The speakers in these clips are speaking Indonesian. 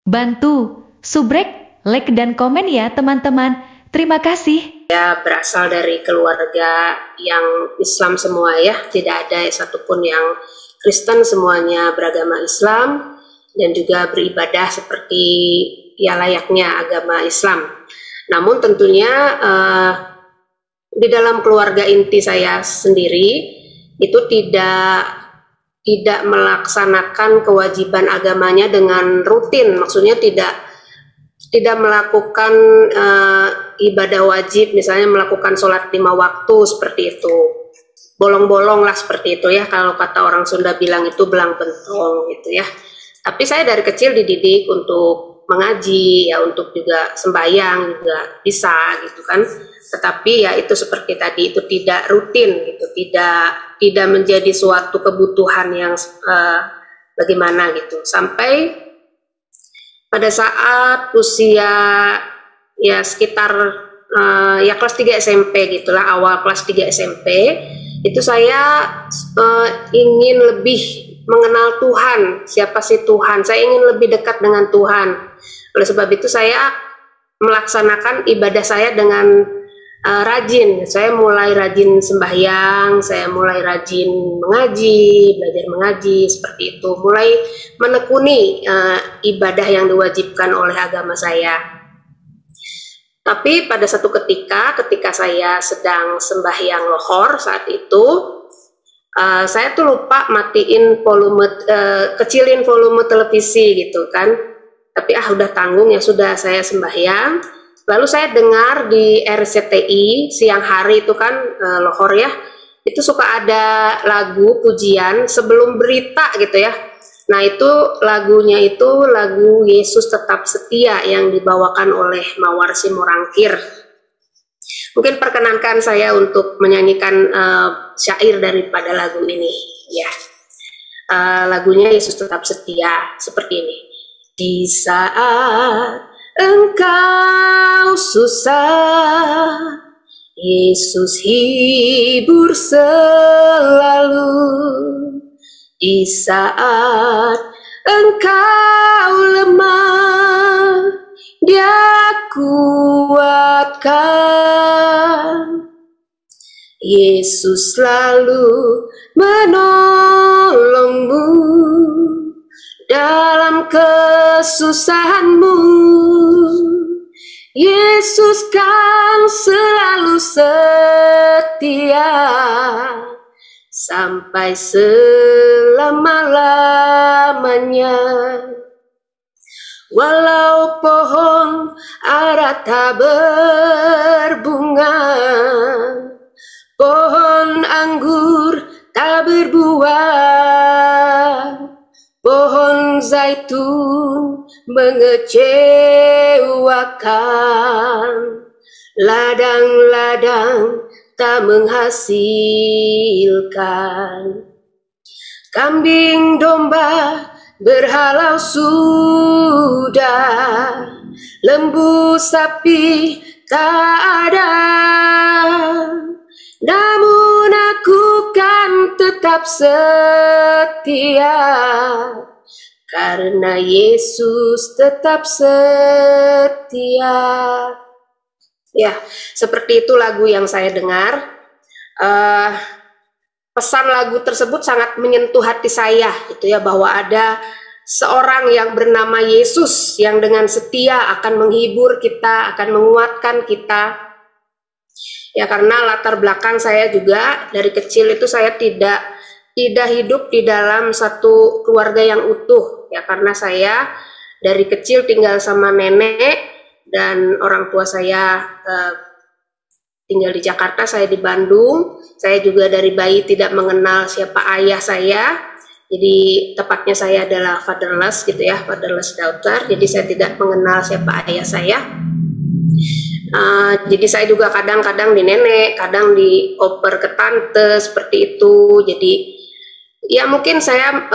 Bantu, subrek, like dan komen ya teman-teman. Terima kasih. Saya berasal dari keluarga yang Islam semua ya, tidak ada satupun yang Kristen, semuanya beragama Islam dan juga beribadah seperti ya layaknya agama Islam. Namun tentunya di dalam keluarga inti saya sendiri itu tidak melaksanakan kewajiban agamanya dengan rutin, maksudnya tidak melakukan ibadah wajib, misalnya melakukan sholat 5 waktu seperti itu, bolong-bolong lah seperti itu ya, kalau kata orang Sunda bilang itu belang bentong gitu ya. Tapi saya dari kecil dididik untuk mengaji ya, untuk juga sembahyang juga bisa gitu kan, tetapi ya itu seperti tadi, itu tidak rutin gitu, tidak menjadi suatu kebutuhan yang bagaimana gitu, sampai pada saat usia ya sekitar ya kelas 3 SMP gitulah, awal kelas 3 SMP itu saya ingin lebih mengenal Tuhan, siapa sih Tuhan, saya ingin lebih dekat dengan Tuhan. Oleh sebab itu saya melaksanakan ibadah saya dengan rajin. Saya mulai rajin sembahyang, saya mulai rajin mengaji, belajar mengaji seperti itu, mulai menekuni ibadah yang diwajibkan oleh agama saya. Tapi pada satu ketika saya sedang sembahyang lohor saat itu, saya tuh lupa matiin volume, kecilin volume televisi gitu kan. Tapi udah tanggung ya sudah, saya sembahyang. Lalu saya dengar di RCTI siang hari itu kan lohor ya, itu suka ada lagu pujian sebelum berita gitu ya. Nah itu lagunya itu lagu Yesus Tetap Setia yang dibawakan oleh Mawar Simorangkir. Mungkin perkenankan saya untuk menyanyikan syair daripada lagu ini ya. Lagunya Yesus Tetap Setia seperti ini. Di saat engkau susah, Yesus hibur selalu. Di saat engkau lemah, Dia kuatkan. Yesus selalu menolongmu dalam kesusahanmu. Yesus kan selalu setia sampai selama-lamanya. Walau pohon ara tak berbunga, pohon anggur tak berbuah, pohon zaitun mengecewakan, ladang-ladang tak menghasilkan. Kambing domba berhalau sudah, lembu sapi tak ada, namun aku kan tetap setia karena Yesus tetap setia. Ya, seperti itu lagu yang saya dengar. Pesan lagu tersebut sangat menyentuh hati saya gitu ya, bahwa ada seorang yang bernama Yesus yang dengan setia akan menghibur kita, akan menguatkan kita. Ya, karena latar belakang saya juga dari kecil itu saya tidak hidup di dalam satu keluarga yang utuh ya, karena saya dari kecil tinggal sama nenek dan orang tua saya tinggal di Jakarta, saya di Bandung. Saya juga dari bayi tidak mengenal siapa ayah saya. Jadi tepatnya saya adalah fatherless gitu ya, fatherless daughter. Jadi saya tidak mengenal siapa ayah saya. Jadi saya juga kadang-kadang di nenek, kadang dioper ke tante seperti itu. Jadi ya mungkin saya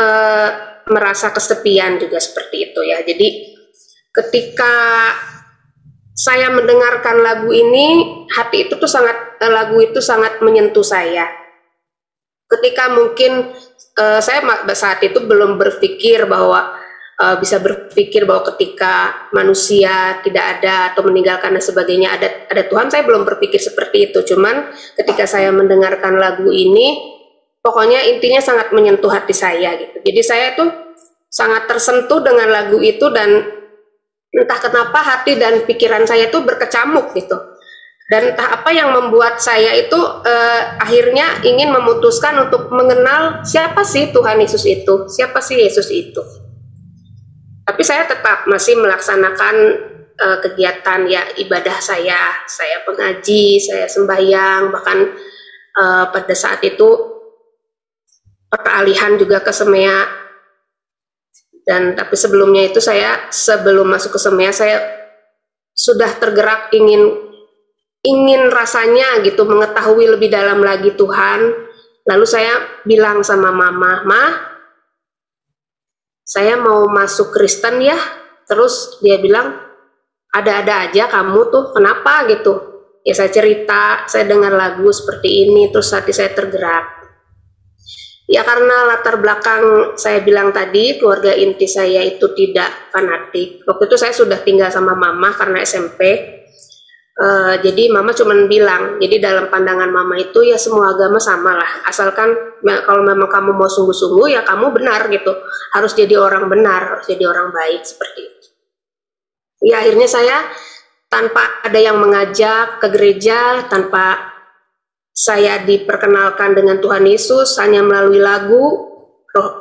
merasa kesepian juga seperti itu ya. Jadi ketika saya mendengarkan lagu ini, hati itu tuh lagu itu sangat menyentuh saya. Ketika mungkin saya saat itu belum berpikir bahwa bisa berpikir bahwa ketika manusia tidak ada atau meninggalkan dan sebagainya ada Tuhan. Saya belum berpikir seperti itu. Cuman ketika saya mendengarkan lagu ini, pokoknya intinya sangat menyentuh hati saya gitu. Jadi saya tuh sangat tersentuh dengan lagu itu, dan entah kenapa hati dan pikiran saya tuh berkecamuk gitu. Dan entah apa yang membuat saya itu akhirnya ingin memutuskan untuk mengenal siapa sih Tuhan Yesus itu, siapa sih Yesus itu. Tapi saya tetap masih melaksanakan kegiatan ya ibadah saya mengaji, saya sembahyang, bahkan pada saat itu peralihan juga ke Semea. Dan tapi sebelumnya itu sebelum masuk ke Semea saya sudah tergerak ingin rasanya gitu mengetahui lebih dalam lagi Tuhan. Lalu saya bilang sama mama, "Ma, saya mau masuk Kristen ya." Terus dia bilang, "Ada-ada aja kamu tuh, kenapa gitu?" Ya saya cerita, saya dengar lagu seperti ini, terus hati saya tergerak. Ya karena latar belakang saya bilang tadi, keluarga inti saya itu tidak fanatik. Waktu itu saya sudah tinggal sama mama karena SMP. Jadi mama cuman bilang, jadi dalam pandangan mama itu ya semua agama sama lah, asalkan kalau memang kamu mau sungguh-sungguh ya kamu benar gitu, harus jadi orang benar, harus jadi orang baik seperti itu. Ya akhirnya saya tanpa ada yang mengajak ke gereja, tanpa saya diperkenalkan dengan Tuhan Yesus, hanya melalui lagu,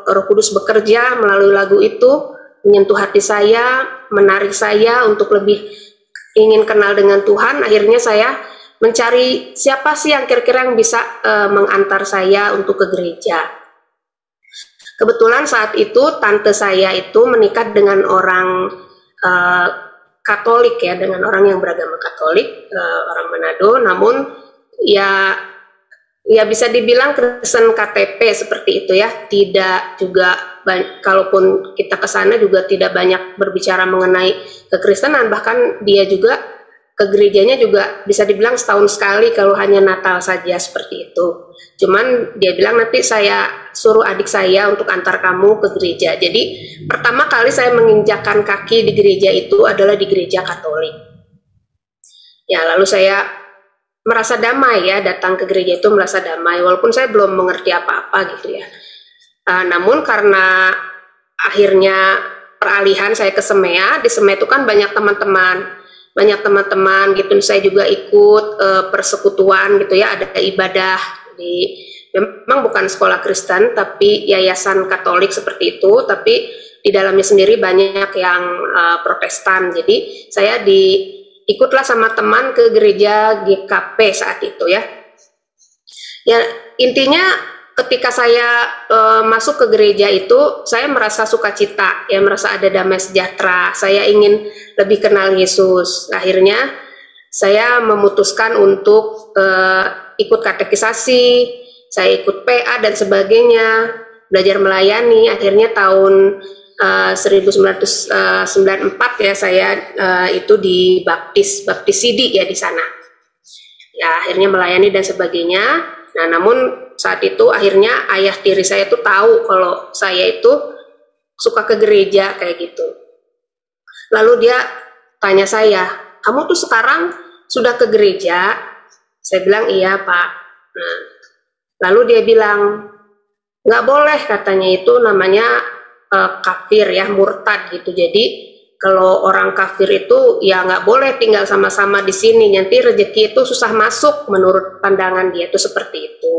Roh Kudus bekerja melalui lagu itu, menyentuh hati saya, menarik saya untuk lebih ingin kenal dengan Tuhan. Akhirnya saya mencari siapa sih yang kira-kira yang bisa mengantar saya untuk ke gereja. Kebetulan saat itu tante saya itu menikah dengan orang Katolik ya, dengan orang yang beragama Katolik, orang Manado. Namun ya bisa dibilang Kristen KTP seperti itu ya. Tidak juga kalaupun kita ke sana juga tidak banyak berbicara mengenai kekristenan, bahkan dia juga ke gerejanya juga bisa dibilang setahun sekali kalau hanya Natal saja seperti itu. Cuman dia bilang nanti saya suruh adik saya untuk antar kamu ke gereja. Jadi pertama kali saya menginjakkan kaki di gereja itu adalah di gereja Katolik. Ya lalu saya merasa damai ya, datang ke gereja itu merasa damai walaupun saya belum mengerti apa-apa gitu ya. Namun karena akhirnya peralihan saya ke Semea, di Semea itu kan banyak teman-teman gitu. Saya juga ikut persekutuan gitu ya, ada ibadah memang bukan sekolah Kristen tapi yayasan Katolik seperti itu, tapi di dalamnya sendiri banyak yang Protestan. Jadi saya ikutlah sama teman ke gereja GKP saat itu ya. Ya intinya ketika saya masuk ke gereja itu, saya merasa sukacita, ya merasa ada damai sejahtera. Saya ingin lebih kenal Yesus. Akhirnya saya memutuskan untuk ikut katekisasi, saya ikut PA dan sebagainya, belajar melayani. Akhirnya tahun 1994 ya saya itu dibaptisidi ya di sana. Ya akhirnya melayani dan sebagainya. Nah namun saat itu akhirnya ayah tiri saya tuh tahu kalau saya itu suka ke gereja kayak gitu. Lalu dia tanya saya, "Kamu tuh sekarang sudah ke gereja?" Saya bilang, "Iya Pak." Nah, lalu dia bilang, "Nggak boleh," katanya, "itu namanya kafir ya, murtad gitu. Jadi kalau orang kafir itu ya nggak boleh tinggal sama-sama di sini, nanti rezeki itu susah masuk," menurut pandangan dia itu seperti itu.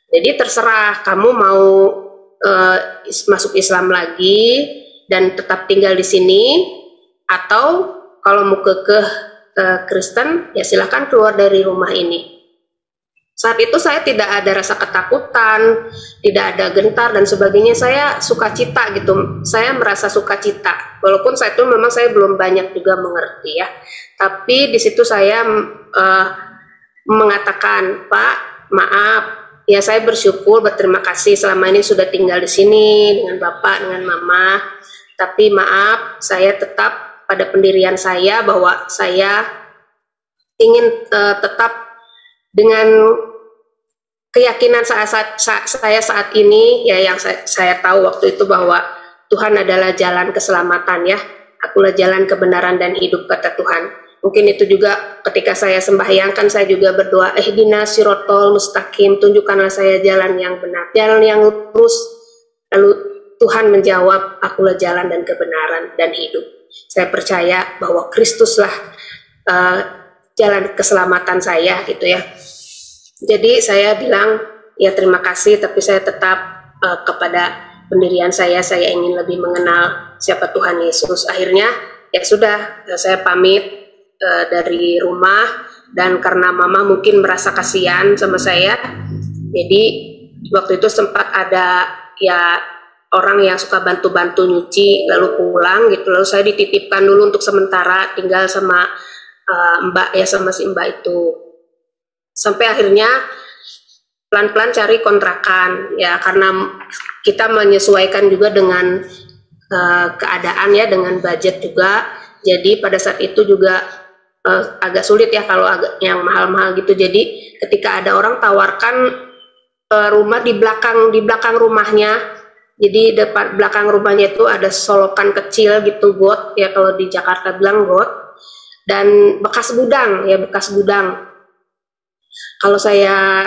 Jadi terserah kamu mau masuk Islam lagi dan tetap tinggal di sini, atau kalau mau ke Kristen ya silahkan keluar dari rumah ini. Saat itu saya tidak ada rasa ketakutan, tidak ada gentar dan sebagainya. Saya sukacita gitu. Saya merasa sukacita. Walaupun saat itu memang saya belum banyak juga mengerti ya. Tapi di situ saya mengatakan, "Pak, maaf. Ya saya bersyukur, berterima kasih selama ini sudah tinggal di sini dengan Bapak, dengan Mama. Tapi maaf, saya tetap pada pendirian saya bahwa saya ingin tetap dengan keyakinan saya saat ini ya, yang saya tahu waktu itu bahwa Tuhan adalah jalan keselamatan ya. Akulah jalan kebenaran dan hidup, kata Tuhan. Mungkin itu juga ketika saya sembahyang kan saya juga berdoa, ihdinas sirotol mustaqim, tunjukkanlah saya jalan yang benar, jalan yang lurus. Lalu Tuhan menjawab, akulah jalan dan kebenaran dan hidup. Saya percaya bahwa Kristuslah jalan keselamatan saya gitu ya. Jadi saya bilang ya terima kasih, tapi saya tetap kepada pendirian saya ingin lebih mengenal siapa Tuhan Yesus. Akhirnya ya sudah, saya pamit dari rumah, dan karena mama mungkin merasa kasihan sama saya, jadi waktu itu sempat ada ya orang yang suka bantu-bantu nyuci lalu pulang gitu, lalu saya dititipkan dulu untuk sementara tinggal sama mbak ya, sama si mbak itu, sampai akhirnya pelan-pelan cari kontrakan ya, karena kita menyesuaikan juga dengan keadaan ya, dengan budget juga. Jadi pada saat itu juga agak sulit ya kalau agak yang mahal-mahal gitu. Jadi ketika ada orang tawarkan rumah di belakang rumahnya, jadi depan belakang rumahnya itu ada solokan kecil gitu, got ya, kalau di Jakarta bilang got, dan bekas gudang ya, bekas gudang. Kalau saya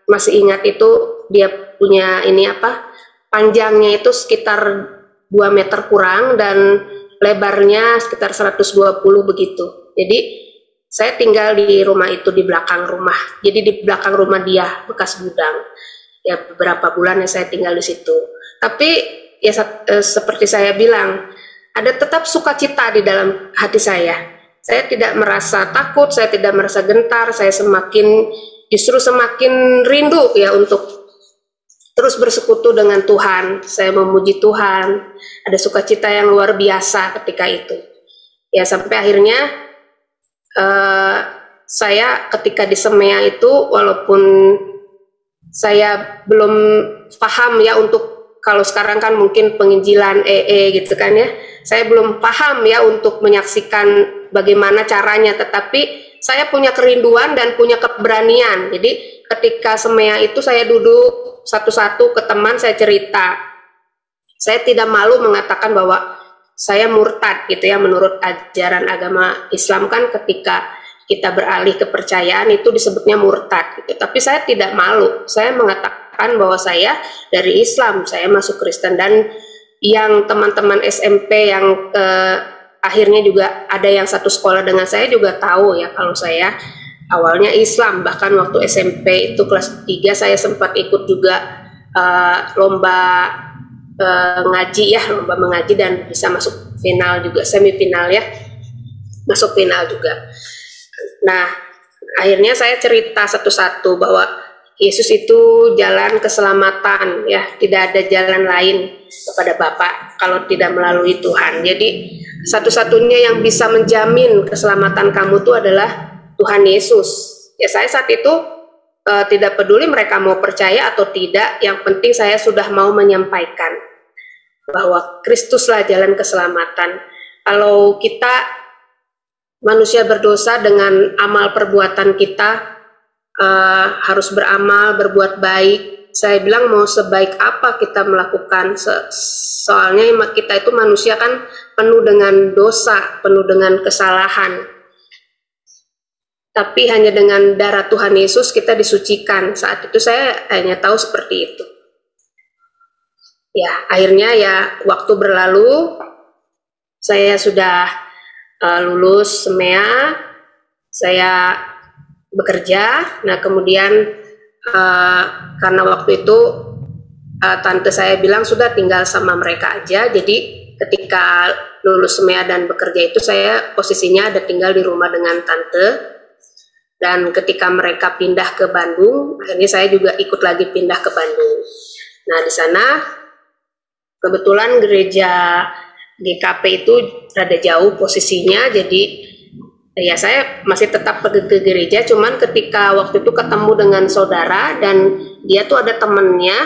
masih ingat itu dia punya ini apa, panjangnya itu sekitar 2 meter kurang dan lebarnya sekitar 120 begitu. Jadi saya tinggal di rumah itu, di belakang rumah. Jadi di belakang rumah dia, bekas gudang. Ya beberapa bulan ya saya tinggal di situ. Tapi ya seperti saya bilang, ada tetap sukacita di dalam hati saya. Saya tidak merasa takut, saya tidak merasa gentar, saya justru semakin rindu ya untuk terus bersekutu dengan Tuhan. Saya memuji Tuhan, ada sukacita yang luar biasa ketika itu. Ya sampai akhirnya saya ketika di Semea itu, walaupun saya belum paham ya, untuk kalau sekarang kan mungkin penginjilan gitu kan ya, saya belum paham ya untuk menyaksikan bagaimana caranya, tetapi saya punya kerinduan dan punya keberanian. Jadi ketika Semea itu saya duduk satu-satu ke teman, saya cerita. Saya tidak malu mengatakan bahwa saya murtad gitu ya, menurut ajaran agama Islam kan ketika kita beralih kepercayaan itu disebutnya murtad gitu. Tapi saya tidak malu, saya mengatakan bahwa saya dari Islam, saya masuk Kristen. Dan yang teman-teman SMP yang akhirnya juga ada yang satu sekolah dengan saya juga tahu ya kalau saya awalnya Islam. Bahkan waktu SMP itu kelas 3 saya sempat ikut juga lomba ngaji ya, lomba mengaji, dan bisa masuk final juga, semifinal ya, masuk final juga. Nah akhirnya saya cerita satu-satu bahwa Yesus itu jalan keselamatan ya, tidak ada jalan lain kepada Bapa kalau tidak melalui Tuhan. Jadi satu-satunya yang bisa menjamin keselamatan kamu itu adalah Tuhan Yesus. Ya saya saat itu tidak peduli mereka mau percaya atau tidak, yang penting saya sudah mau menyampaikan bahwa Kristuslah jalan keselamatan. Kalau kita manusia berdosa dengan amal perbuatan kita, harus beramal, berbuat baik. Saya bilang mau sebaik apa kita melakukan, soalnya kita itu manusia kan penuh dengan dosa, penuh dengan kesalahan. Tapi hanya dengan darah Tuhan Yesus kita disucikan. Saat itu saya hanya tahu seperti itu. Ya, akhirnya ya waktu berlalu, saya sudah lulus Semea, saya bekerja. Nah kemudian karena waktu itu tante saya bilang sudah tinggal sama mereka aja. Jadi ketika lulus Semea dan bekerja itu saya posisinya ada tinggal di rumah dengan tante. Dan ketika mereka pindah ke Bandung, akhirnya saya juga ikut lagi pindah ke Bandung. Nah di sana kebetulan gereja GKP itu rada jauh posisinya, jadi ya saya masih tetap pergi ke gereja. Cuman ketika waktu itu ketemu dengan saudara dan dia tuh ada temennya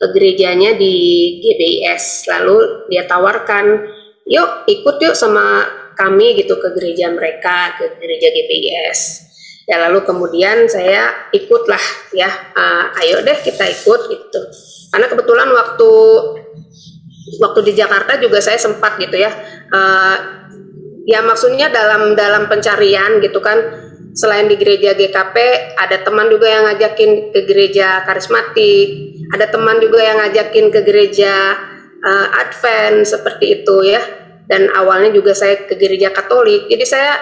ke gerejanya di GBIS, lalu dia tawarkan, yuk ikut yuk sama kami gitu ke gereja mereka, ke gereja GBIS. Ya lalu kemudian saya ikutlah ya, ayo deh kita ikut gitu. Karena kebetulan waktu waktu di Jakarta juga saya sempat gitu ya, ya maksudnya dalam pencarian gitu kan, selain di gereja GKP ada teman juga yang ngajakin ke gereja karismatik, ada teman juga yang ngajakin ke gereja Advent seperti itu ya, dan awalnya juga saya ke gereja Katolik, jadi saya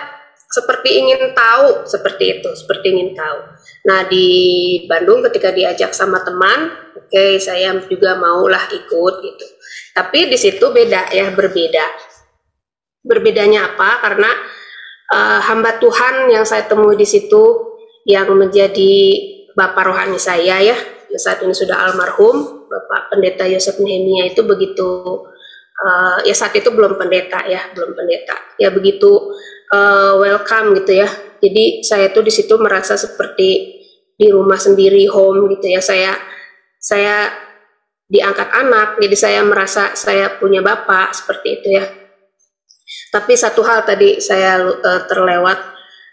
seperti ingin tahu seperti itu, seperti ingin tahu. Nah di Bandung ketika diajak sama teman, oke, saya juga maulah ikut gitu. Tapi di situ beda ya, berbeda. Berbedanya apa? Karena hamba Tuhan yang saya temui di situ yang menjadi bapak rohani saya ya, saat ini sudah almarhum, Bapak Pendeta Yosef Nehemia itu begitu ya saat itu belum pendeta ya, ya begitu welcome gitu ya. Jadi saya tuh di situ merasa seperti di rumah sendiri, home gitu ya. Saya diangkat anak, jadi saya merasa saya punya bapak seperti itu ya. Tapi satu hal tadi saya terlewat,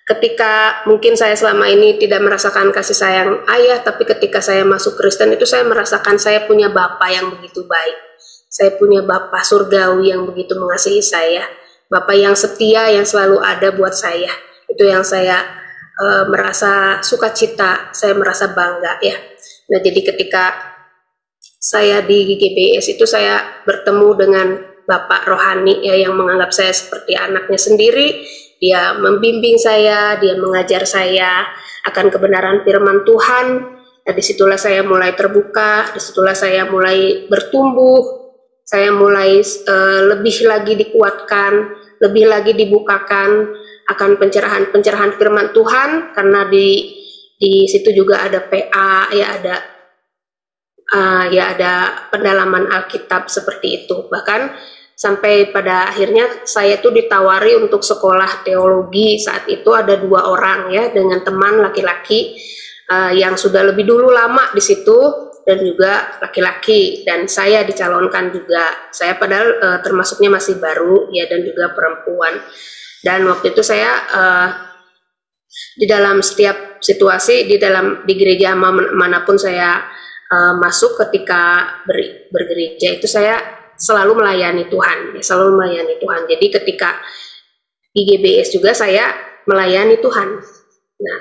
ketika mungkin saya selama ini tidak merasakan kasih sayang ayah, tapi ketika saya masuk Kristen itu saya merasakan saya punya bapak yang begitu baik. Saya punya bapak surgawi yang begitu mengasihi saya, bapak yang setia, yang selalu ada buat saya. Itu yang saya merasa sukacita, saya merasa bangga ya. Nah jadi ketika saya di GBS itu saya bertemu dengan bapak rohani ya, yang menganggap saya seperti anaknya sendiri. Dia membimbing saya, dia mengajar saya akan kebenaran firman Tuhan. Nah disitulah saya mulai terbuka, disitulah saya mulai bertumbuh, saya mulai lebih lagi dikuatkan, lebih lagi dibukakan akan pencerahan firman Tuhan, karena di situ juga ada PA ya, ada pendalaman Alkitab seperti itu. Bahkan sampai pada akhirnya saya tuh ditawari untuk sekolah teologi. Saat itu ada 2 orang ya, dengan teman laki-laki yang sudah lebih dulu lama di situ, dan juga laki-laki, dan saya dicalonkan juga. Saya padahal termasuknya masih baru ya, dan juga perempuan. Dan waktu itu saya di dalam setiap situasi di gereja manapun saya masuk, ketika bergereja itu saya selalu melayani Tuhan, selalu melayani Tuhan. Jadi ketika di GBS juga saya melayani Tuhan. Nah,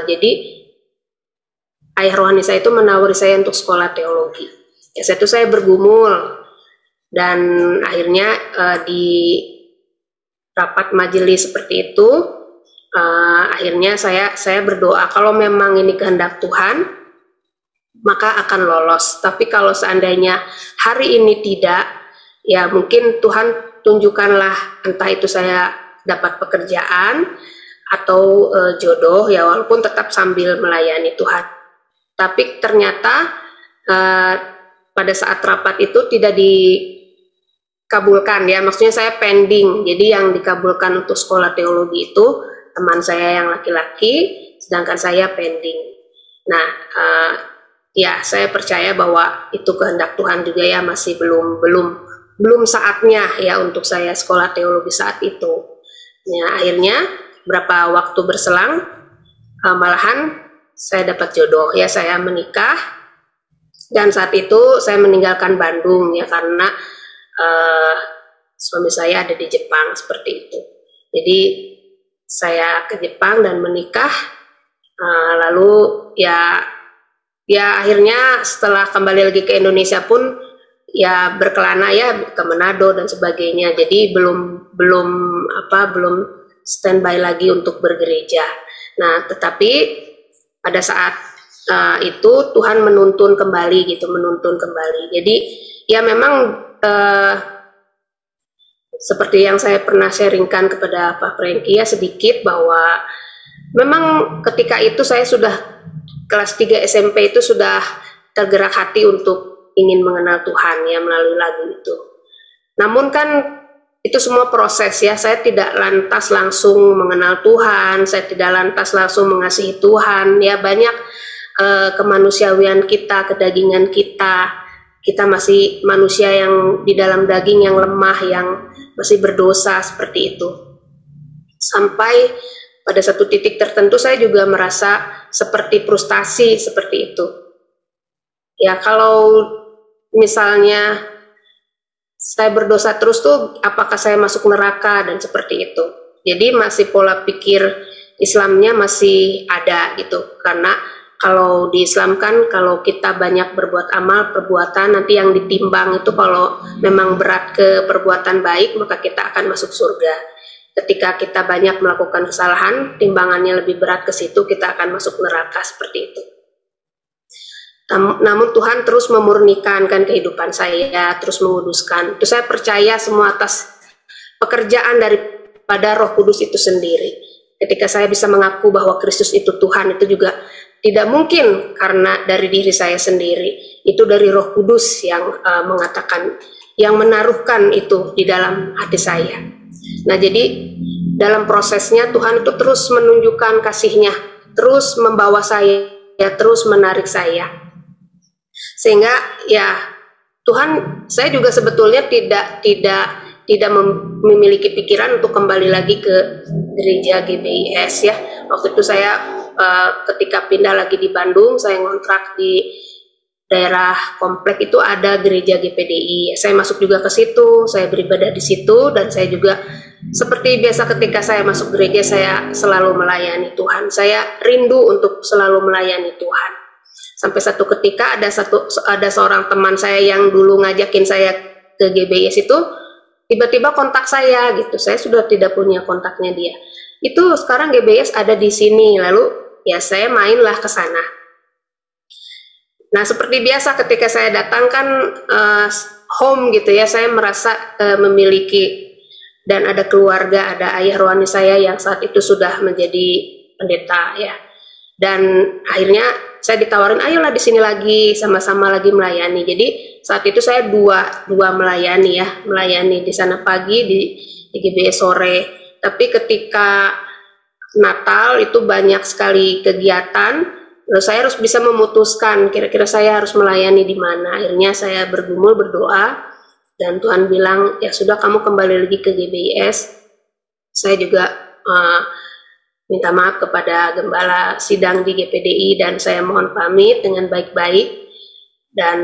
jadi ayah rohani saya itu menawari saya untuk sekolah teologi. Ya, saya bergumul, dan akhirnya di rapat majelis seperti itu, akhirnya saya berdoa, kalau memang ini kehendak Tuhan, maka akan lolos. Tapi kalau seandainya hari ini tidak, ya mungkin Tuhan tunjukkanlah, entah itu saya dapat pekerjaan atau jodoh ya, walaupun tetap sambil melayani Tuhan. Tapi ternyata pada saat rapat itu tidak dikabulkan ya, maksudnya saya pending. Jadi yang dikabulkan untuk sekolah teologi itu teman saya yang laki-laki, sedangkan saya pending. Nah, ya saya percaya bahwa itu kehendak Tuhan juga ya, masih belum saatnya ya untuk saya sekolah teologi saat itu. Ya, akhirnya berapa waktu berselang, malahan saya dapat jodoh ya, saya menikah, dan saat itu saya meninggalkan Bandung ya, karena suami saya ada di Jepang seperti itu. Jadi saya ke Jepang dan menikah, lalu ya akhirnya setelah kembali lagi ke Indonesia pun ya berkelana ya ke Manado dan sebagainya. Jadi belum standby lagi untuk bergereja. Nah, tetapi pada saat itu Tuhan menuntun kembali. Jadi ya memang seperti yang saya pernah sharingkan kepada Pak Franky ya sedikit, bahwa memang ketika itu saya sudah kelas 3 SMP itu sudah tergerak hati untuk ingin mengenal Tuhan ya melalui lagu itu. Namun kan itu semua proses ya, saya tidak lantas langsung mengenal Tuhan, saya tidak lantas langsung mengasihi Tuhan ya, banyak kemanusiawian kita, kedagingan kita masih manusia yang di dalam daging yang lemah, yang masih berdosa seperti itu. Sampai pada satu titik tertentu saya juga merasa seperti frustasi seperti itu. Ya kalau misalnya saya berdosa terus tuh apakah saya masuk neraka dan seperti itu. Jadi masih pola pikir Islamnya masih ada gitu, karena kalau di Islam kan kalau kita banyak berbuat amal perbuatan, nanti yang ditimbang itu kalau memang berat ke perbuatan baik maka kita akan masuk surga. Ketika kita banyak melakukan kesalahan, timbangannya lebih berat ke situ, kita akan masuk neraka seperti itu. Namun Tuhan terus memurnikan kan kehidupan saya, terus menguduskan. Itu saya percaya semua atas pekerjaan daripada Roh Kudus itu sendiri. Ketika saya bisa mengaku bahwa Kristus itu Tuhan, itu juga tidak mungkin karena dari diri saya sendiri. Itu dari Roh Kudus yang mengatakan, yang menaruhkan itu di dalam hati saya. Nah, jadi dalam prosesnya Tuhan itu terus menunjukkan kasih-Nya, terus membawa saya, terus menarik saya. Sehingga ya Tuhan, saya juga sebetulnya tidak memiliki pikiran untuk kembali lagi ke gereja GBIS ya. Waktu itu saya ketika pindah lagi di Bandung, saya ngontrak di daerah komplek itu ada gereja GPDI. Saya masuk juga ke situ, saya beribadah di situ, dan saya juga seperti biasa ketika saya masuk gereja saya selalu melayani Tuhan. Saya rindu untuk selalu melayani Tuhan. Sampai satu ketika ada seorang teman saya yang dulu ngajakin saya ke GBIS itu tiba-tiba kontak saya gitu. Saya sudah tidak punya kontaknya dia. Itu sekarang GBIS ada di sini, lalu ya saya mainlah ke sana. Nah, seperti biasa ketika saya datang kan home gitu ya, saya merasa memiliki dan ada keluarga, ada ayah rohani saya yang saat itu sudah menjadi pendeta ya. Dan akhirnya saya ditawarin, ayolah di sini lagi, sama-sama lagi melayani. Jadi saat itu saya dua melayani ya, melayani di sana pagi, di GBIS sore. Tapi ketika Natal itu banyak sekali kegiatan, lalu saya harus bisa memutuskan kira-kira saya harus melayani di mana. Akhirnya saya bergumul berdoa, dan Tuhan bilang, ya sudah kamu kembali lagi ke GBIS. Saya juga minta maaf kepada gembala sidang di GPDI dan saya mohon pamit dengan baik-baik, dan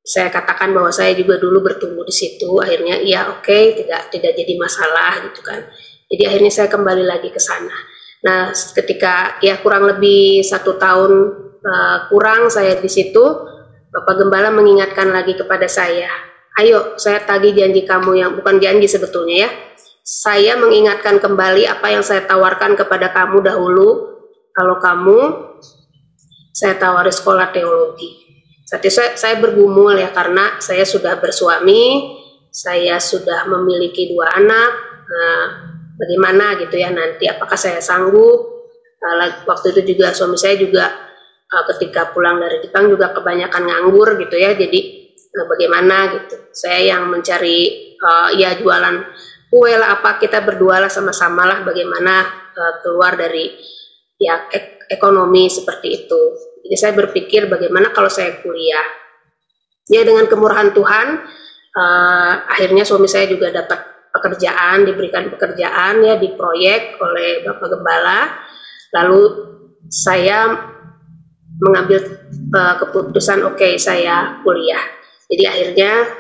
saya katakan bahwa saya juga dulu bertumbuh di situ. Akhirnya iya oke, tidak jadi masalah gitu kan. Jadi akhirnya saya kembali lagi ke sana. Nah, ketika ya kurang lebih 1 tahun kurang saya di situ, Bapak Gembala mengingatkan lagi kepada saya, ayo saya tagih janji kamu, yang bukan janji sebetulnya ya. Saya mengingatkan kembali apa yang saya tawarkan kepada kamu dahulu. Kalau kamu, saya tawari sekolah teologi. Saat itu saya bergumul ya, karena saya sudah bersuami, saya sudah memiliki 2 anak. Nah, bagaimana gitu ya nanti, apakah saya sanggup? Waktu itu juga suami saya juga ketika pulang dari Jepang juga kebanyakan nganggur gitu ya. Jadi bagaimana gitu? Saya yang mencari ya jualan kue lah, apa kita berdua lah, sama-sama lah bagaimana keluar dari ya ekonomi seperti itu. Jadi saya berpikir bagaimana kalau saya kuliah. Ya dengan kemurahan Tuhan, akhirnya suami saya juga dapat pekerjaan, diberikan pekerjaan ya di proyek oleh Bapak Gembala. Lalu saya mengambil keputusan oke, saya kuliah. Jadi akhirnya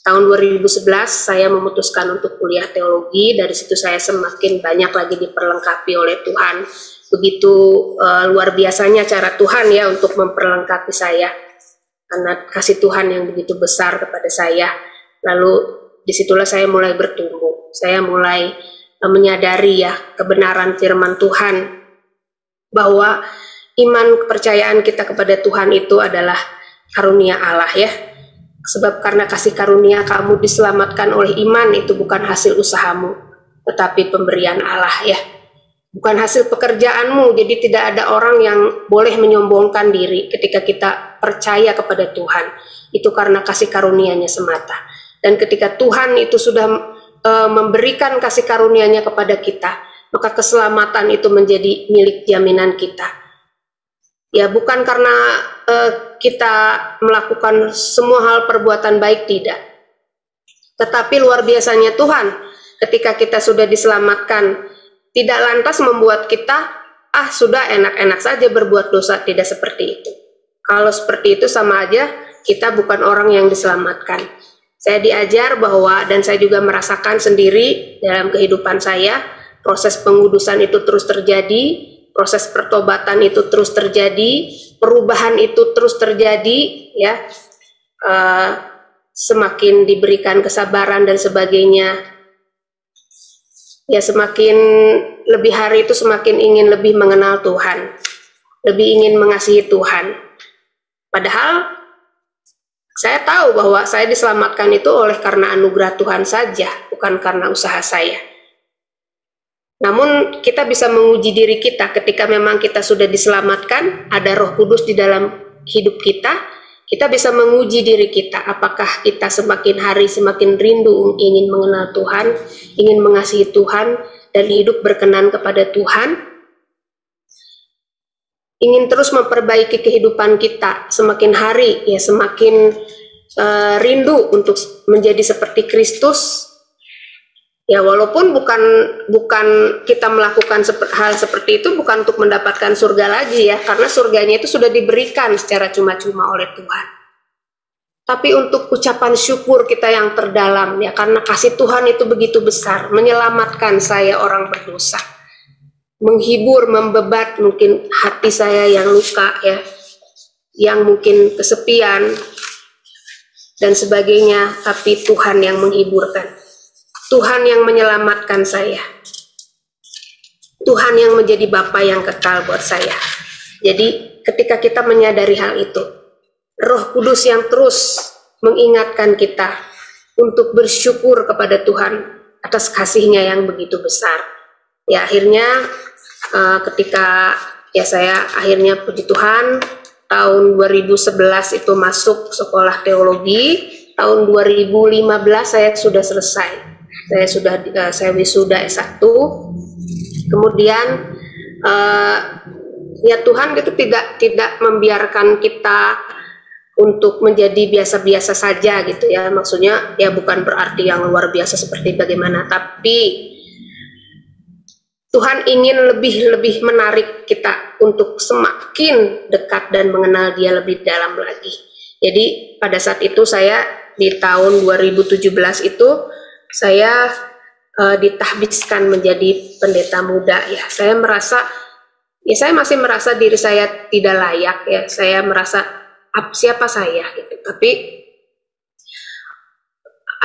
tahun 2011 saya memutuskan untuk kuliah teologi. Dari situ saya semakin banyak lagi diperlengkapi oleh Tuhan. Begitu luar biasanya cara Tuhan ya untuk memperlengkapi saya, karena kasih Tuhan yang begitu besar kepada saya. Lalu disitulah saya mulai bertumbuh. Saya mulai menyadari ya kebenaran firman Tuhan, bahwa iman kepercayaan kita kepada Tuhan itu adalah karunia Allah ya. Sebab karena kasih karunia kamu diselamatkan oleh iman, itu bukan hasil usahamu, tetapi pemberian Allah ya. Bukan hasil pekerjaanmu, jadi tidak ada orang yang boleh menyombongkan diri ketika kita percaya kepada Tuhan. Itu karena kasih karunia-Nya semata. Dan ketika Tuhan itu sudah memberikan kasih karunia-Nya kepada kita, maka keselamatan itu menjadi milik jaminan kita. Ya bukan karena kita melakukan semua hal perbuatan baik, tidak. Tetapi luar biasanya Tuhan ketika kita sudah diselamatkan, tidak lantas membuat kita sudah enak-enak saja berbuat dosa, tidak seperti itu. Kalau seperti itu sama aja kita bukan orang yang diselamatkan. Saya diajar bahwa, dan saya juga merasakan sendiri dalam kehidupan saya, proses pengudusan itu terus terjadi, proses pertobatan itu terus terjadi, perubahan itu terus terjadi, ya. Semakin diberikan kesabaran dan sebagainya, ya semakin lebih hari itu semakin ingin lebih mengenal Tuhan, lebih ingin mengasihi Tuhan. Padahal saya tahu bahwa saya diselamatkan itu oleh karena anugerah Tuhan saja, bukan karena usaha saya. Namun kita bisa menguji diri kita ketika memang kita sudah diselamatkan, ada Roh Kudus di dalam hidup kita. Kita bisa menguji diri kita, apakah kita semakin hari semakin rindu ingin mengenal Tuhan, ingin mengasihi Tuhan, dan hidup berkenan kepada Tuhan, ingin terus memperbaiki kehidupan kita, semakin hari ya semakin rindu untuk menjadi seperti Kristus. Ya walaupun bukan kita melakukan hal seperti itu bukan untuk mendapatkan surga lagi ya, karena surganya itu sudah diberikan secara cuma-cuma oleh Tuhan. Tapi untuk ucapan syukur kita yang terdalam ya, karena kasih Tuhan itu begitu besar, menyelamatkan saya orang berdosa, menghibur, membebat mungkin hati saya yang luka ya, yang mungkin kesepian dan sebagainya, tapi Tuhan yang menghiburkan. Tuhan yang menyelamatkan saya, Tuhan yang menjadi Bapa yang kekal buat saya. Jadi ketika kita menyadari hal itu, Roh Kudus yang terus mengingatkan kita untuk bersyukur kepada Tuhan atas kasih-Nya yang begitu besar. Ya akhirnya ketika ya saya akhirnya puji Tuhan tahun 2011 itu masuk sekolah teologi, tahun 2015 saya sudah selesai. Saya wisuda S1, kemudian ya Tuhan itu tidak membiarkan kita untuk menjadi biasa-biasa saja gitu ya, maksudnya ya bukan berarti yang luar biasa seperti bagaimana, tapi Tuhan ingin lebih menarik kita untuk semakin dekat dan mengenal Dia lebih dalam lagi. Jadi pada saat itu saya di tahun 2017 itu saya ditahbiskan menjadi pendeta muda ya. Saya masih merasa diri saya tidak layak ya. Saya merasa siapa saya gitu. Tapi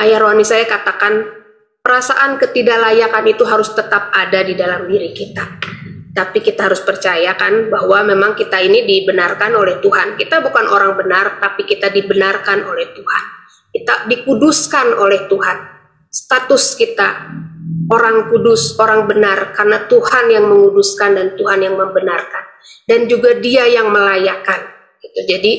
Ayah Rohani saya katakan perasaan ketidaklayakan itu harus tetap ada di dalam diri kita. Tapi kita harus percaya kan bahwa memang kita ini dibenarkan oleh Tuhan. Kita bukan orang benar, tapi kita dibenarkan oleh Tuhan. Kita dikuduskan oleh Tuhan. Status kita orang kudus, orang benar, karena Tuhan yang menguduskan dan Tuhan yang membenarkan, dan juga Dia yang melayakkan. Gitu. Jadi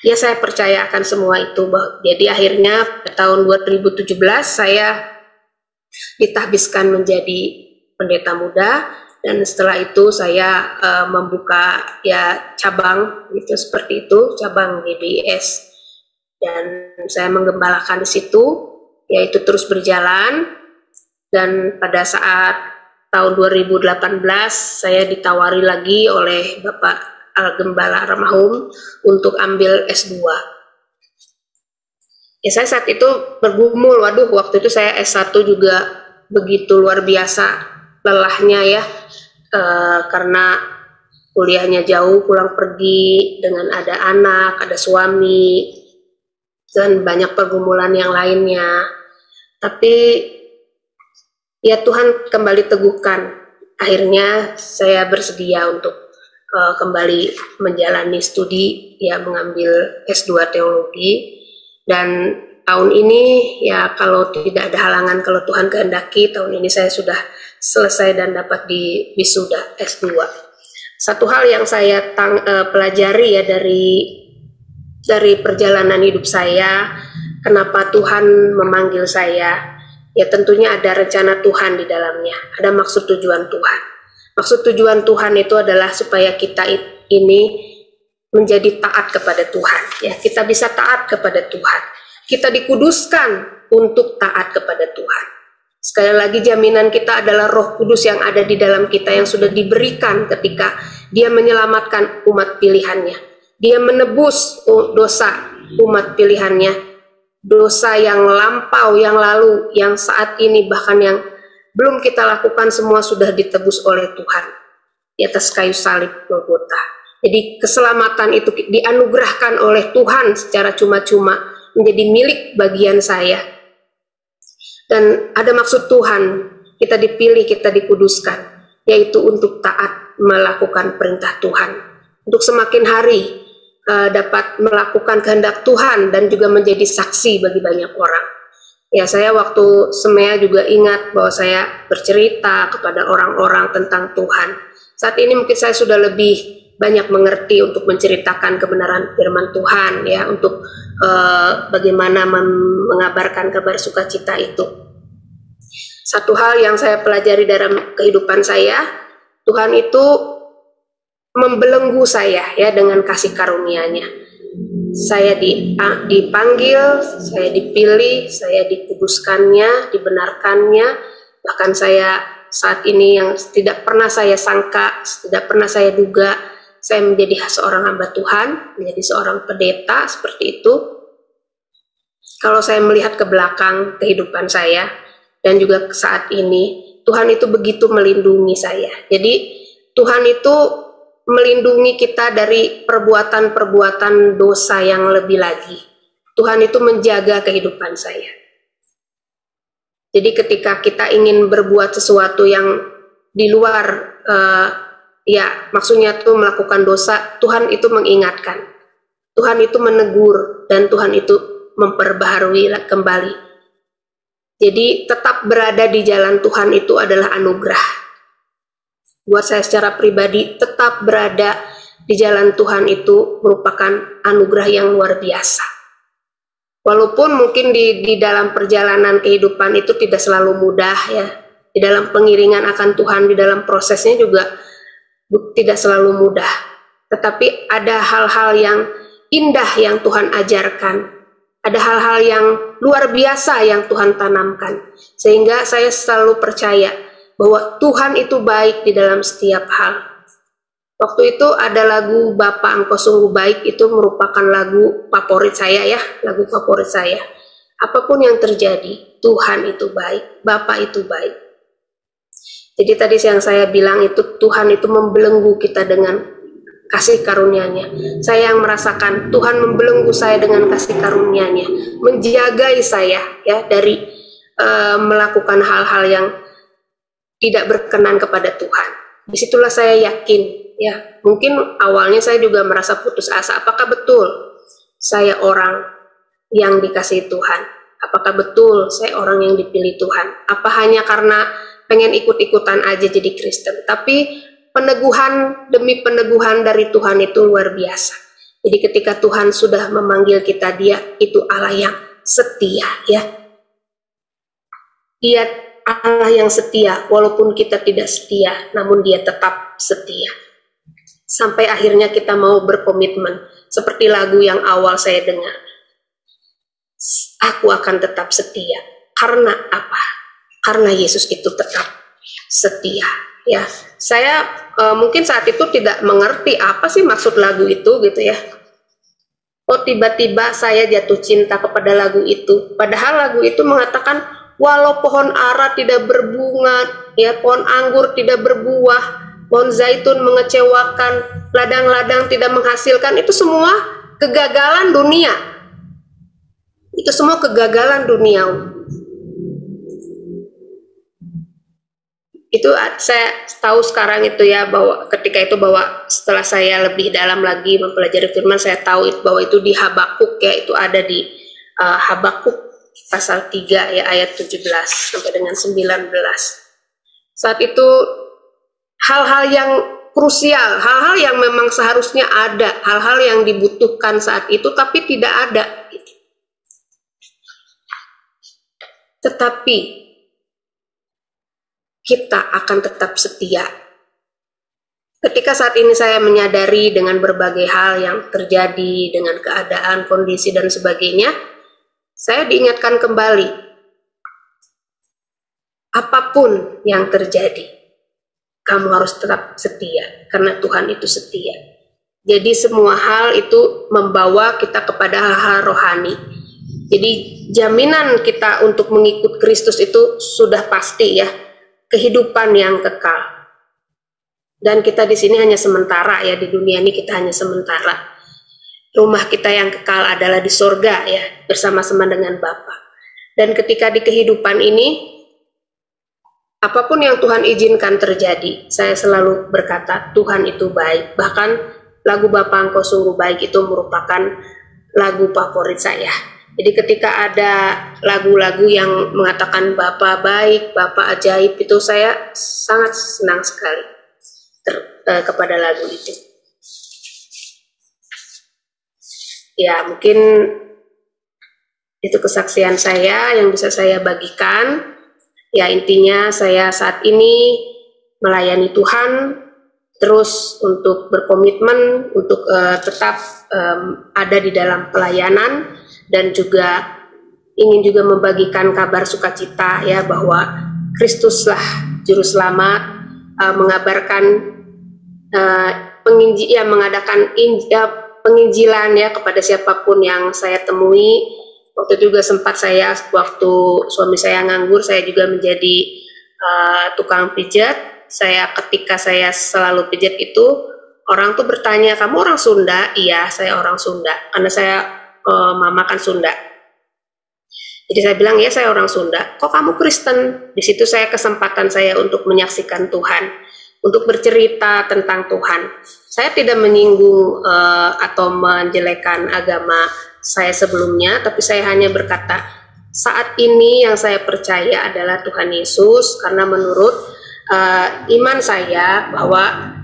ya saya percaya akan semua itu. Jadi akhirnya tahun 2017 saya ditahbiskan menjadi pendeta muda, dan setelah itu saya membuka ya cabang gitu seperti itu, cabang GBIS. Dan saya menggembalakan di situ, yaitu terus berjalan. Dan pada saat tahun 2018 saya ditawari lagi oleh Bapak Gembala Almarhum untuk ambil S2. Ya saya saat itu bergumul, waduh waktu itu saya S1 juga begitu luar biasa lelahnya ya, karena kuliahnya jauh, pulang pergi dengan ada anak, ada suami, dan banyak pergumulan yang lainnya. Tapi ya Tuhan kembali teguhkan. Akhirnya saya bersedia untuk kembali menjalani studi ya, mengambil S2 teologi. Dan tahun ini ya kalau tidak ada halangan, kalau Tuhan kehendaki, tahun ini saya sudah selesai dan dapat di wisuda S2. Satu hal yang saya pelajari ya dari perjalanan hidup saya, kenapa Tuhan memanggil saya, ya tentunya ada rencana Tuhan di dalamnya, ada maksud tujuan Tuhan. Maksud tujuan Tuhan itu adalah supaya kita ini menjadi taat kepada Tuhan, ya kita bisa taat kepada Tuhan, kita dikuduskan untuk taat kepada Tuhan. Sekali lagi jaminan kita adalah Roh Kudus yang ada di dalam kita, yang sudah diberikan ketika Dia menyelamatkan umat pilihannya. Dia menebus dosa umat pilihannya, dosa yang lampau, yang lalu, yang saat ini, bahkan yang belum kita lakukan, semua sudah ditebus oleh Tuhan di atas kayu salib Golgota. Jadi keselamatan itu dianugerahkan oleh Tuhan secara cuma-cuma, menjadi milik bagian saya. Dan ada maksud Tuhan, kita dipilih, kita dikuduskan, yaitu untuk taat melakukan perintah Tuhan, untuk semakin hari dapat melakukan kehendak Tuhan dan juga menjadi saksi bagi banyak orang. Ya, saya waktu semea juga ingat bahwa saya bercerita kepada orang-orang tentang Tuhan. Saat ini mungkin saya sudah lebih banyak mengerti untuk menceritakan kebenaran firman Tuhan, ya, untuk bagaimana mengabarkan kabar sukacita itu. Satu hal yang saya pelajari dalam kehidupan saya, Tuhan itu membelenggu saya, ya, dengan kasih karunia-Nya. Saya dipanggil, saya dipilih, saya dikuduskannya, dibenarkannya, bahkan saya saat ini yang tidak pernah saya sangka, tidak pernah saya duga, saya menjadi seorang hamba Tuhan, menjadi seorang pendeta seperti itu. Kalau saya melihat ke belakang kehidupan saya dan juga saat ini, Tuhan itu begitu melindungi saya. Jadi Tuhan itu melindungi kita dari perbuatan-perbuatan dosa yang lebih lagi. Tuhan itu menjaga kehidupan saya. Jadi ketika kita ingin berbuat sesuatu yang di luar, ya maksudnya itu melakukan dosa, Tuhan itu mengingatkan, Tuhan itu menegur, dan Tuhan itu memperbaharui kembali. Jadi tetap berada di jalan Tuhan itu adalah anugerah. Buat saya secara pribadi, tetap berada di jalan Tuhan itu merupakan anugerah yang luar biasa. Walaupun mungkin di dalam perjalanan kehidupan itu tidak selalu mudah, ya. Di dalam pengiringan akan Tuhan, di dalam prosesnya juga tidak selalu mudah. Tetapi ada hal-hal yang indah yang Tuhan ajarkan. Ada hal-hal yang luar biasa yang Tuhan tanamkan. Sehingga saya selalu percaya bahwa Tuhan itu baik di dalam setiap hal. Waktu itu ada lagu Bapa Engkau Sungguh Baik, itu merupakan lagu favorit saya, ya, lagu favorit saya. Apapun yang terjadi, Tuhan itu baik, Bapa itu baik. Jadi tadi yang saya bilang itu, Tuhan itu membelenggu kita dengan kasih karunia-Nya. Saya yang merasakan Tuhan membelenggu saya dengan kasih karunia-Nya, menjagai saya, ya, dari melakukan hal-hal yang tidak berkenan kepada Tuhan. Disitulah saya yakin, ya, mungkin awalnya saya juga merasa putus asa. Apakah betul saya orang yang dikasihi Tuhan? Apakah betul saya orang yang dipilih Tuhan? Apa hanya karena pengen ikut-ikutan aja jadi Kristen? Tapi peneguhan demi peneguhan dari Tuhan itu luar biasa. Jadi ketika Tuhan sudah memanggil kita, Dia itu Allah yang setia, ya. Dia Allah yang setia, walaupun kita tidak setia, namun Dia tetap setia. Sampai akhirnya kita mau berkomitmen, seperti lagu yang awal saya dengar. Aku akan tetap setia. Karena apa? Karena Yesus itu tetap setia. Ya, saya mungkin saat itu tidak mengerti apa sih maksud lagu itu, gitu ya. Oh, tiba-tiba saya jatuh cinta kepada lagu itu. Padahal lagu itu mengatakan, walau pohon ara tidak berbunga, ya, pohon anggur tidak berbuah, pohon zaitun mengecewakan, ladang-ladang tidak menghasilkan, itu semua kegagalan dunia. Itu semua kegagalan dunia. Itu saya tahu sekarang itu, ya, bahwa ketika itu, bahwa setelah saya lebih dalam lagi mempelajari firman, saya tahu bahwa itu di Habakuk, ya, itu ada di Habakuk pasal 3, ya, ayat 17 sampai dengan 19. Saat itu hal-hal yang krusial, hal-hal yang memang seharusnya ada, hal-hal yang dibutuhkan saat itu tapi tidak ada. Tetapi kita akan tetap setia. Ketika saat ini saya menyadari dengan berbagai hal yang terjadi, dengan keadaan, kondisi, dan sebagainya, saya diingatkan kembali, apapun yang terjadi, kamu harus tetap setia, karena Tuhan itu setia. Jadi semua hal itu membawa kita kepada hal-hal rohani. Jadi jaminan kita untuk mengikut Kristus itu sudah pasti ya, kehidupan yang kekal. Dan kita di sini hanya sementara ya, di dunia ini kita hanya sementara. Rumah kita yang kekal adalah di sorga ya, bersama-sama dengan Bapa. Dan ketika di kehidupan ini, apapun yang Tuhan izinkan terjadi, saya selalu berkata Tuhan itu baik. Bahkan lagu Bapa Engkau Sungguh Baik itu merupakan lagu favorit saya. Jadi ketika ada lagu-lagu yang mengatakan Bapa baik, Bapa ajaib, itu saya sangat senang sekali kepada lagu itu. Ya, mungkin itu kesaksian saya yang bisa saya bagikan. Ya, intinya saya saat ini melayani Tuhan, terus untuk berkomitmen untuk tetap ada di dalam pelayanan, dan juga ingin juga membagikan kabar sukacita ya, bahwa Kristuslah juru selamat, mengabarkan mengadakan penginjilan ya kepada siapapun yang saya temui. Waktu itu juga sempat saya, waktu suami saya nganggur, saya juga menjadi tukang pijat. Ketika saya selalu pijat itu, orang tuh bertanya, kamu orang Sunda? Iya, saya orang Sunda, karena saya mama kan Sunda. Jadi saya bilang, ya saya orang Sunda. Kok kamu Kristen? Di situ saya kesempatan saya untuk menyaksikan Tuhan, untuk bercerita tentang Tuhan. Saya tidak menyinggung atau menjelekkan agama saya sebelumnya, tapi saya hanya berkata, saat ini yang saya percaya adalah Tuhan Yesus, karena menurut iman saya bahwa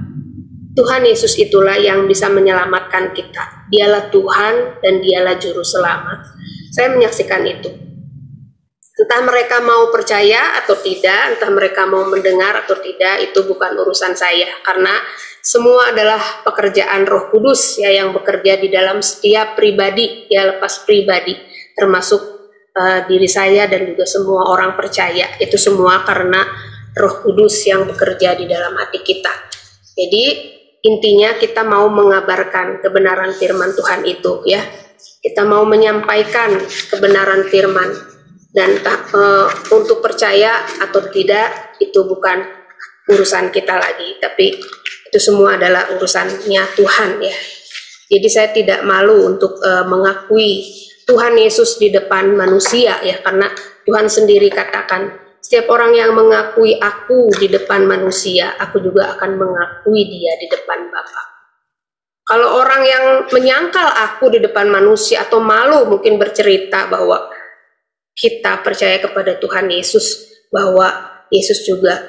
Tuhan Yesus itulah yang bisa menyelamatkan kita. Dialah Tuhan dan dialah juru selamat. Saya menyaksikan itu. Entah mereka mau percaya atau tidak, entah mereka mau mendengar atau tidak, itu bukan urusan saya, karena semua adalah pekerjaan Roh Kudus ya, yang bekerja di dalam setiap pribadi ya, lepas pribadi, termasuk diri saya dan juga semua orang percaya. Itu semua karena Roh Kudus yang bekerja di dalam hati kita. Jadi intinya kita mau mengabarkan kebenaran firman Tuhan itu ya, kita mau menyampaikan kebenaran firman. Dan untuk percaya atau tidak itu bukan urusan kita lagi, tapi itu semua adalah urusannya Tuhan ya. Jadi saya tidak malu untuk mengakui Tuhan Yesus di depan manusia ya, karena Tuhan sendiri katakan, setiap orang yang mengakui aku di depan manusia, aku juga akan mengakui dia di depan Bapa. Kalau orang yang menyangkal aku di depan manusia atau malu mungkin bercerita bahwa kita percaya kepada Tuhan Yesus, bahwa Yesus juga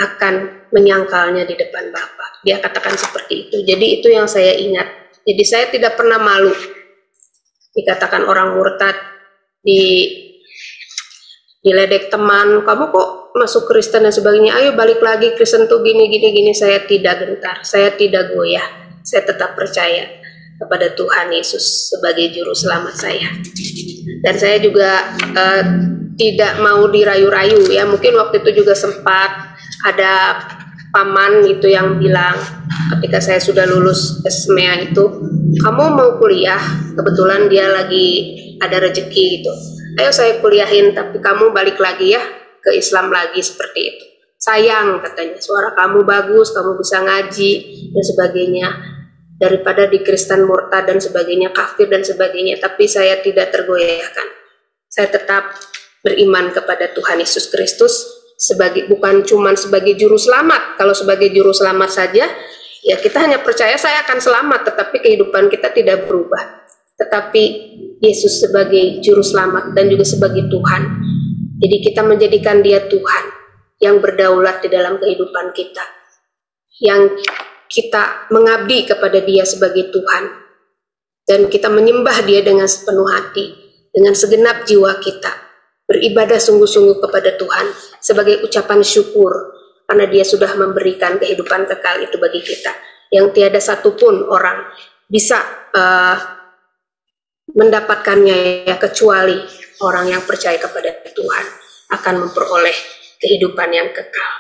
akan menyangkalnya di depan Bapa. Dia katakan seperti itu. Jadi itu yang saya ingat. Jadi saya tidak pernah malu dikatakan orang murtad, diledek teman, kamu kok masuk Kristen dan sebagainya, ayo balik lagi Kristen tuh gini. Saya tidak gentar, saya tidak goyah. Saya tetap percaya kepada Tuhan Yesus sebagai juru selamat saya. Dan saya juga tidak mau dirayu-rayu ya. Mungkin waktu itu juga sempat ada paman itu yang bilang ketika saya sudah lulus SMEA itu, kamu mau kuliah, kebetulan dia lagi ada rezeki gitu, ayo saya kuliahin, tapi kamu balik lagi ya ke Islam lagi, seperti itu. Sayang katanya, suara kamu bagus, kamu bisa ngaji dan sebagainya, daripada di Kristen murtad dan sebagainya, kafir dan sebagainya. Tapi saya tidak tergoyahkan. Saya tetap beriman kepada Tuhan Yesus Kristus sebagai, bukan cuma sebagai juru selamat. Kalau sebagai juru selamat saja, ya kita hanya percaya saya akan selamat, tetapi kehidupan kita tidak berubah. Tetapi Yesus sebagai juru selamat dan juga sebagai Tuhan. Jadi kita menjadikan dia Tuhan yang berdaulat di dalam kehidupan kita, yang kita mengabdi kepada dia sebagai Tuhan, dan kita menyembah dia dengan sepenuh hati, dengan segenap jiwa kita, beribadah sungguh-sungguh kepada Tuhan sebagai ucapan syukur, karena dia sudah memberikan kehidupan kekal itu bagi kita, yang tiada satupun orang bisa mendapatkannya ya, kecuali orang yang percaya kepada Tuhan akan memperoleh kehidupan yang kekal.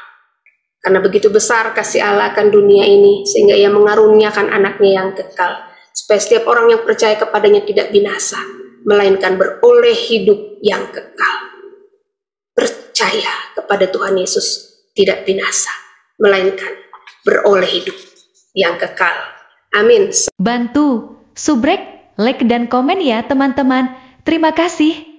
Karena begitu besar kasih Allah akan dunia ini, sehingga ia mengaruniakan anaknya yang kekal, supaya setiap orang yang percaya kepadanya tidak binasa, melainkan beroleh hidup yang kekal. Percaya kepada Tuhan Yesus tidak binasa, melainkan beroleh hidup yang kekal. Amin. Bantu, subrek, like dan komen ya teman-teman. Terima kasih.